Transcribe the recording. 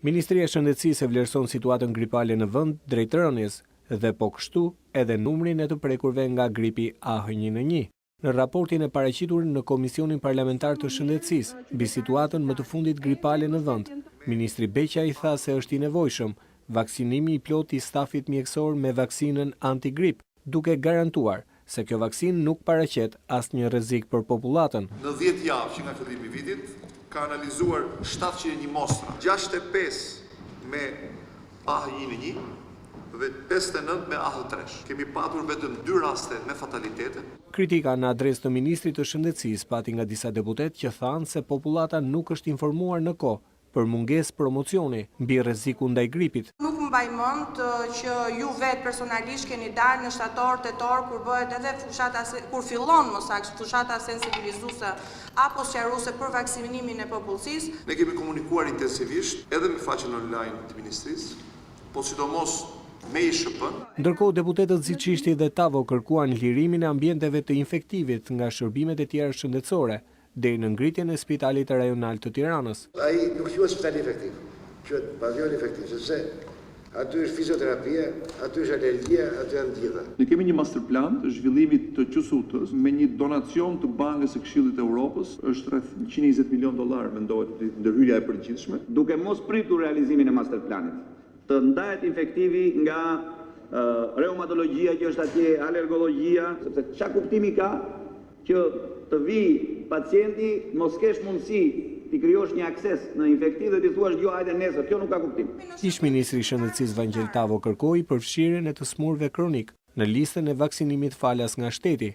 Ministria e Shëndetësisë e vlerëson situatën gripale në vend drejt rënies dhe po kështu edhe numrin e të prekurve nga gripi AH1N1. Në raportin e paraqitur në Komisionin Parlamentar të Shëndetësisë mbi situatën më të fundit gripale në vend, Ministri Beqa i tha se është i nevojshëm vaksinimi i plot i stafit mjekësor me vaksinën antigrip, duke garantuar se kjo vaksinë nuk paraqet asnjë rrezik për popullatën. Në 10 javë që nga fillimi i vitit, ka analizuar 701 mostra, 65 me AH1N1 dhe 59 me AH3. Kemi patur vetëm 2 raste me fatalitete. Kritika në adresë të Ministrit të Shëndetësisë pati nga disa deputet që thanë se popullata nuk është informuar në kohë për mungesë promocioni mbi rrezikun ndaj gripit. Nuk mbaj mend që ju vetë personalisht keni dalë në shtator, tetor kur bëhet edhe kur fillon më saktë fushata sensibilizuese apo sqaruese për vaksinimin e popullsisë. Ne kemi komunikuar intensivisht edhe me faqen online të ministrisë, po sidomos me ISHP-n. Ndërkohë deputetët Ziçishti dhe Tavo kërkuan lirimin e ambienteve të infektivit nga shërbimet e tjera shëndetësore deri në ngritjen e Spitalit Rajonal të Tiranës. Ai nuk quhet spital infektiv, quhet pavion infektiv, sepse aty është fizioterapia, aty është alergjia, aty janë gjitha. Ne kemi një master plan të zhvillimit të QSUT-s me një donacion të Bankës së Këshillit të Evropës, është rreth $120 milion mendohet ndërhyrja e përgjithshme, duke mos pritur realizimin e master planit. Të ndahet infektivi nga reumatologjia që është atje, alergologjia, sepse çka kuptimi ka që të vi pacienti mos kesh mundësi ti krijosh një akses në infektiv dhe ti thuash jo hajde nesër, kjo nuk ka kuptim. Ish ministri i Shëndetësisë Vangjel Tavo kërkoi përfshirjen e të smurëve kronik në listën e vaksinimit falas nga shteti.